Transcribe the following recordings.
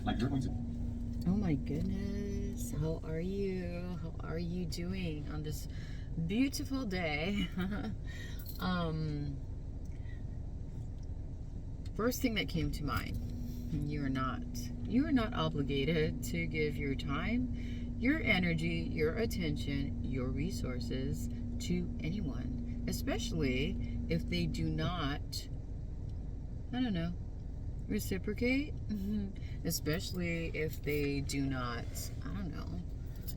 Like you're going to. Oh my goodness. How are you? How are you doing on this beautiful day? um First thing that came to mind. You're not obligated to give your time, your energy, your attention, your resources to anyone, especially if they do not, I don't know, reciprocate. Especially if they do not, I don't know,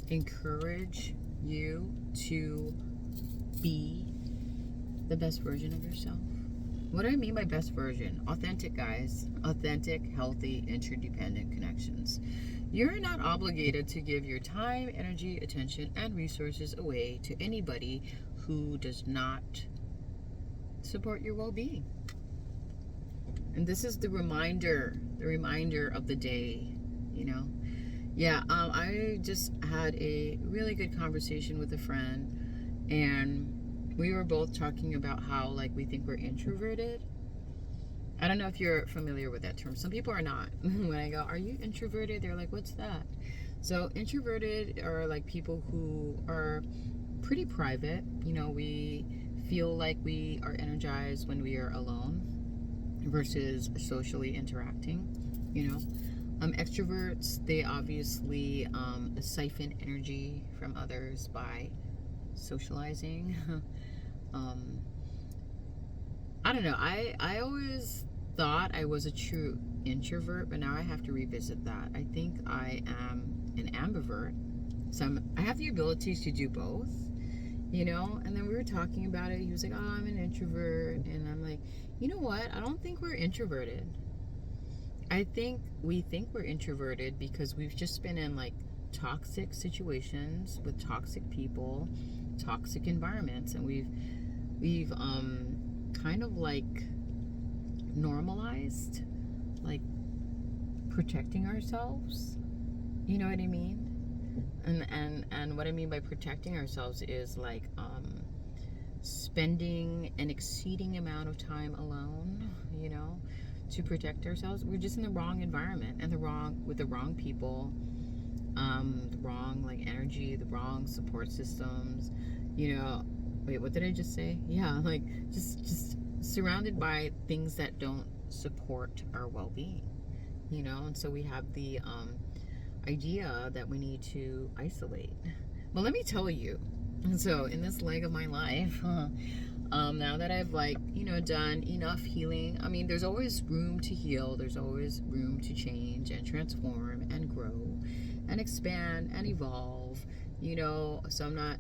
encourage you to be the best version of yourself. What do I mean by best version? Authentic, guys. Authentic, healthy, interdependent connections. You're not obligated to give your time, energy, attention, and resources away to anybody who does not support your well-being. And this is the reminder of the day, you know. Yeah, I just had a really good conversation with a friend, and we were both talking about how, like, we think we're introverted. I don't know if you're familiar with that term. Some people are not. When I go, are you introverted? They're like, what's that? So introverted are like people who are pretty private. You know, we feel like we are energized when we are alone versus socially interacting, you know. Extroverts, they obviously siphon energy from others by socializing. I don't know. I always thought I was a true introvert, but now I have to revisit that. I think I am an ambivert. So I have the ability to do both, you know. And then we were talking about it. He was like, oh, I'm an introvert. And I'm like, you know what? I don't think we're introverted. I think we think we're introverted because we've just been in like toxic situations with toxic people, toxic environments, and we've kind of like normalized like protecting ourselves. You know what I mean? And what I mean by protecting ourselves is like spending an exceeding amount of time alone, you know, to protect ourselves. We're just in the wrong environment and with the wrong people, the wrong like energy, the wrong support systems, you know. Wait, what did I just say? Yeah, like just surrounded by things that don't support our well-being, you know. And so we have the idea that we need to isolate. Well, let me tell you. So in this leg of my life, now that I've like, you know, done enough healing, I mean, there's always room to heal. There's always room to change and transform and grow and expand and evolve, you know. So I'm not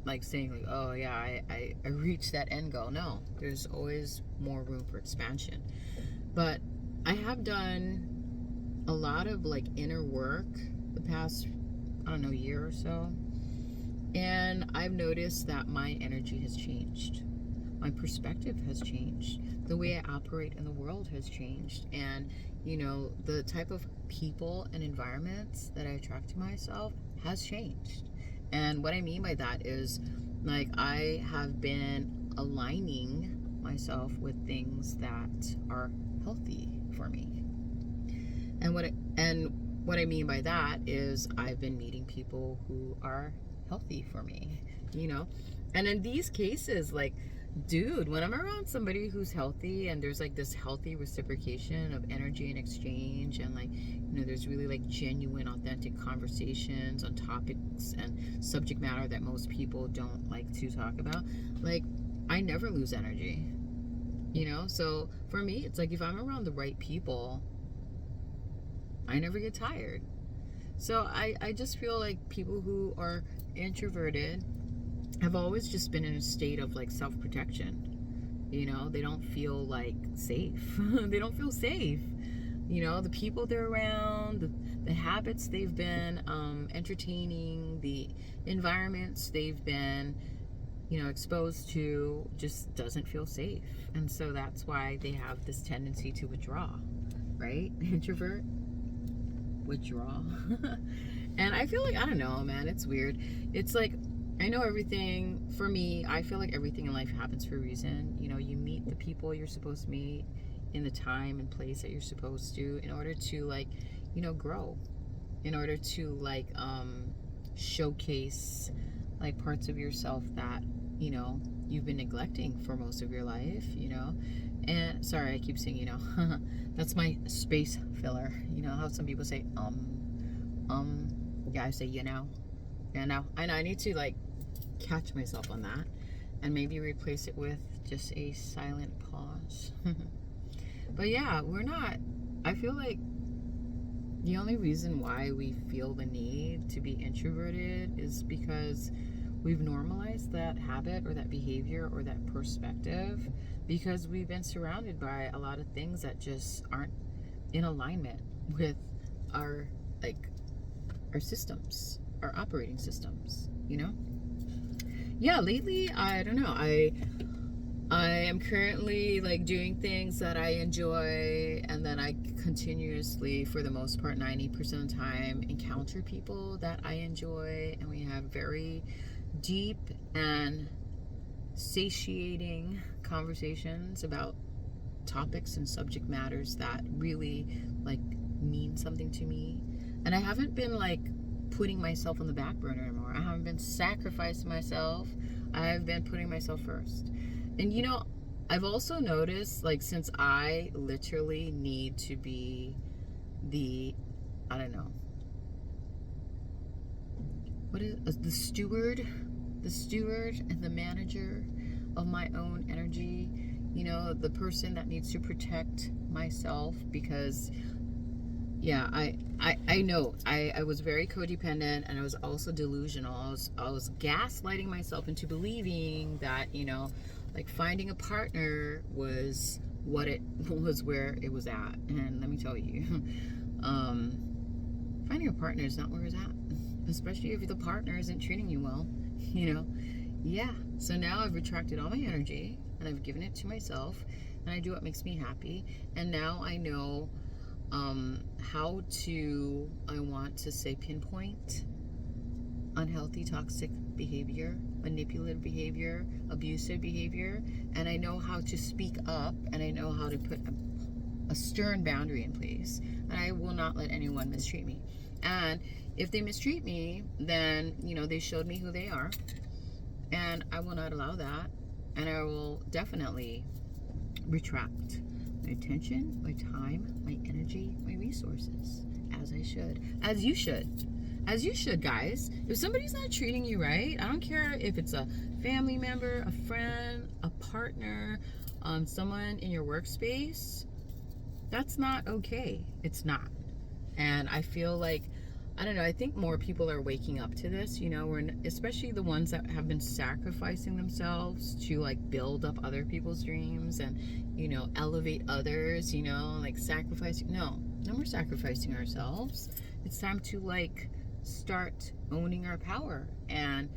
like saying like, oh yeah, I reached that end goal. No, there's always more room for expansion. But I have done a lot of like inner work the past, I don't know, year or so. And I've noticed that my energy has changed. My perspective has changed. The way I operate in the world has changed. And, you know, the type of people and environments that I attract to myself has changed. And what I mean by that is, like, I have been aligning myself with things that are healthy for me. And what I mean by that is I've been meeting people who are healthy for me, you know. And in these cases, like, dude, when I'm around somebody who's healthy and there's like this healthy reciprocation of energy and exchange, and like, you know, there's really like genuine, authentic conversations on topics and subject matter that most people don't like to talk about, like, I never lose energy, you know. So for me, it's like if I'm around the right people, I never get tired. So I just feel like people who are introverted have always just been in a state of like self-protection. You know, they don't feel like safe. They don't feel safe. You know, the people they're around, the habits they've been entertaining, the environments they've been, you know, exposed to just doesn't feel safe. And so that's why they have this tendency to withdraw, right? Introvert, withdraw. And I feel like, I don't know, man, it's weird. It's like, I know everything, for me, I feel like everything in life happens for a reason. You know, you meet the people you're supposed to meet in the time and place that you're supposed to in order to, like, grow, in order to like showcase like parts of yourself that you've been neglecting for most of your life. And sorry, I keep saying that's my space filler. How some people say yeah, I say and I need to like catch myself on that and maybe replace it with just a silent pause. But yeah, I feel like the only reason why we feel the need to be introverted is because we've normalized that habit or that behavior or that perspective, because we've been surrounded by a lot of things that just aren't in alignment with our systems, our operating systems. Yeah, lately, I don't know, I am currently like doing things that I enjoy, and then I continuously, for the most part, 90% of the time, encounter people that I enjoy, and we have very deep and satiating conversations about topics and subject matters that really like mean something to me. And I haven't been like putting myself on the back burner anymore. I haven't been sacrificing myself. I've been putting myself first. And I've also noticed, like, since I literally need to be I don't know, what is the steward and the manager of my own energy, the person that needs to protect myself, because yeah, I know I was very codependent, and I was also delusional. I was gaslighting myself into believing that like finding a partner was where it was at. And let me tell you, finding a partner is not where it's at, especially if the partner isn't treating you well. Yeah, so now I've retracted all my energy and I've given it to myself, and I do what makes me happy. And now I know how to, I want to say, pinpoint unhealthy, toxic behavior, manipulative behavior, abusive behavior, and I know how to speak up, and I know how to put a stern boundary in place, and I will not let anyone mistreat me. And if they mistreat me, then they showed me who they are, and I will not allow that, and I will definitely retract my attention, my time, my energy, my resources, as I should, as you should, guys. If somebody's not treating you right, I don't care if it's a family member, a friend, a partner, someone in your workspace, that's not okay. It's not. And I feel like, I don't know, I think more people are waking up to this, especially the ones that have been sacrificing themselves to like build up other people's dreams and, elevate others, like sacrificing. No more sacrificing ourselves. It's time to like start owning our power and,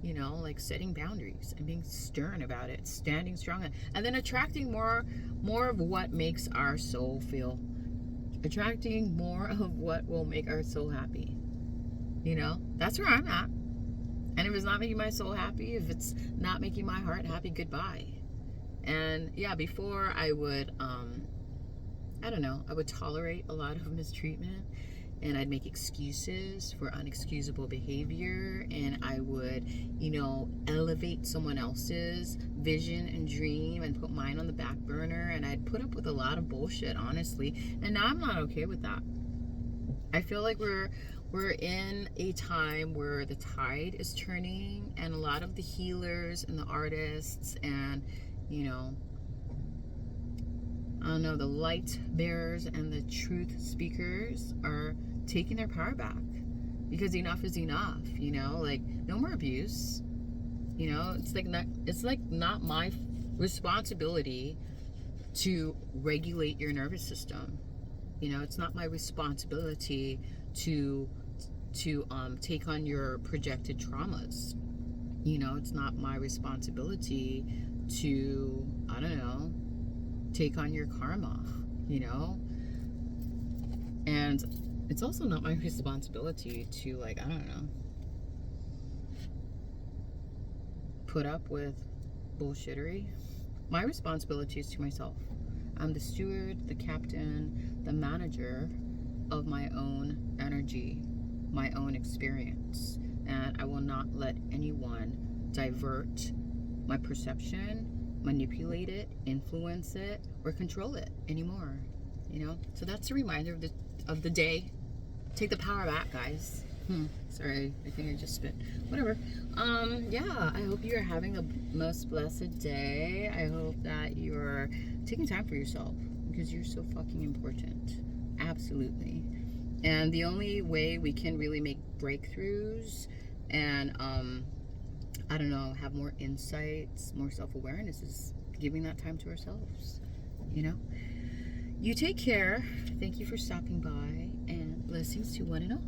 like setting boundaries and being stern about it, standing strong, and then attracting more of what makes our soul feel. Attracting more of what will make our soul happy. That's where I'm at. And if it's not making my soul happy, if it's not making my heart happy, goodbye. And yeah, before I would, I don't know, I would tolerate a lot of mistreatment, and I'd make excuses for unexcusable behavior, and I would, elevate someone else's vision and dream and put mine on the back burner, and I'd put up with a lot of bullshit, honestly. And now I'm not okay with that. I feel like we're in a time where the tide is turning, and a lot of the healers and the artists and, I don't know, the light bearers and the truth speakers are taking their power back, because enough is enough. Like, no more abuse. It's like not my responsibility to regulate your nervous system. It's not my responsibility to take on your projected traumas. It's not my responsibility to, I don't know, take on your karma. And it's also not my responsibility to, like, I don't know, put up with bullshittery. My responsibility is to myself. I'm the steward, the captain, the manager of my own energy, my own experience, and I will not let anyone divert my perception, manipulate it, influence it, or control it anymore. You know, so that's a reminder of the day. Take the power back, guys. Sorry, I think I just spit. Whatever. Yeah, I hope you're having the most blessed day. I hope that you're taking time for yourself, because you're so fucking important. Absolutely. And the only way we can really make breakthroughs and I don't know, have more insights, more self-awareness is giving that time to ourselves. You know? You take care. Thank you for stopping by and blessings to one and all.